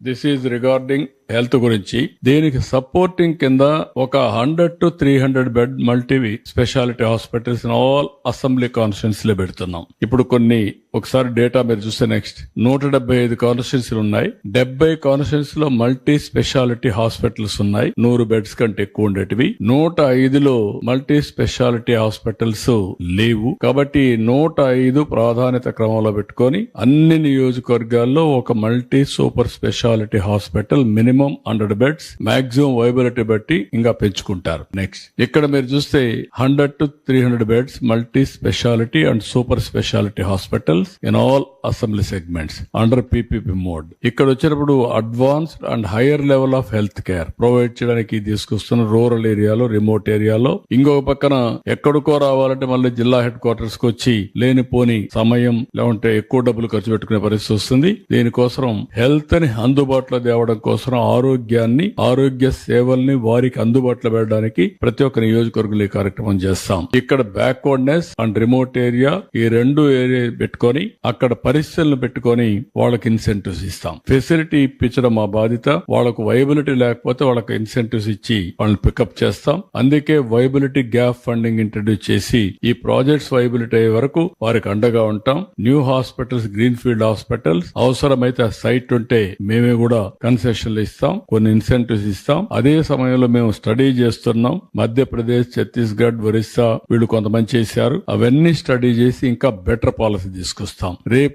This is regarding health గురించి. దీనికి supporting కింద ఒక 100 to 300 bed multi speciality hospitals in all assembly constituency లో పెడుతున్నాం. ఇప్పుడు కొన్ని ఒకసారి డేటా మీరు చూస్తే నెక్స్ట్ 175 కాన్స్టిట్యూన్సీలు ఉన్నాయి. 70 కాన్స్టిట్యూన్సీ లో మల్టీ స్పెషాలిటీ హాస్పిటల్స్ ఉన్నాయి. 100 బెడ్స్ కంటే ఎక్కువ ఉండేటివి. 105లో మల్టీ స్పెషాలిటీ హాస్పిటల్స్ లేవు. కాబట్టి 105 ప్రాధాన్యత క్రమంలో పెట్టుకొని అన్ని నియోజకవర్గాల్లో ఒక multi super speciality hospital minimum 100 beds maximum viability బట్టి ఇంకా పెంచుకుంటారు. నెక్స్ట్ ఇక్కడ మీరు చూస్తే 100 to 300 beds multi speciality and super speciality hospitals in all assembly segments under PPP mode. ఇక్కడ వచ్చినప్పుడు advanced and higher level of health care provide చేయడానికి తీసుకొస్తున్న రూరల్ ఏరియాలో, రిమోట్ ఏరియాలో. ఇంకొక పక్కన ఎక్కడికో రావాలంటే మళ్ళీ జిల్లా హెడ్ క్వార్టర్స్ కి వచ్చి లేనిపోని సమయం లేకుంటే ఎక్కువ డబ్బులు ఖర్చు పెట్టుకునే పరిస్థితి వస్తుంది. దీనికోసం హెల్త్ ని అందుబాటులో తేవడం కోసం ఆరోగ్య సేవల్ని వారికి అందుబాటులో పెట్టడానికి ప్రతి ఒక్క నియోజకవర్గంలో ఈ కార్యక్రమం చేస్తాం. ఇక్కడ బ్యాక్వర్డ్నెస్ అండ్ రిమోట్ ఏరియా ఈ రెండు ఏరియా పెట్టుకొని అక్కడ పరిస్థితులను పెట్టుకొని వాళ్ళకి ఇన్సెంటివ్స్ ఇస్తాం. ఫెసిలిటీ ఇప్పించడం మా బాధ్యత. వాళ్ళకు వైబిలిటీ లేకపోతే వాళ్ళకి ఇన్సెంటివ్స్ ఇచ్చి వాళ్ళని పికప్ చేస్తాం. అందుకే వైబిలిటీ గ్యాప్ ఫండింగ్ ఇంట్రడ్యూస్ చేసి ఈ ప్రాజెక్ట్స్ వైబిలిటీ అయ్యే వరకు వారికి అండగా ఉంటాం. New hospitals, green field hospitals అవసరమైతే ఆ సైట్ ఉంటే మేమే కూడా కన్సెషన్లు ఇస్తాం, కొన్ని ఇన్సెంటివ్స్ ఇస్తాం. అదే సమయంలో మేము స్టడీ చేస్తున్నాం. మధ్యప్రదేశ్, ఛత్తీస్గఢ్, ఒరిస్సా వీళ్ళు కొంతమంది చేశారు. అవన్నీ స్టడీ చేసి ఇంకా బెటర్ పాలసీ తీసుకొస్తాం. రేపు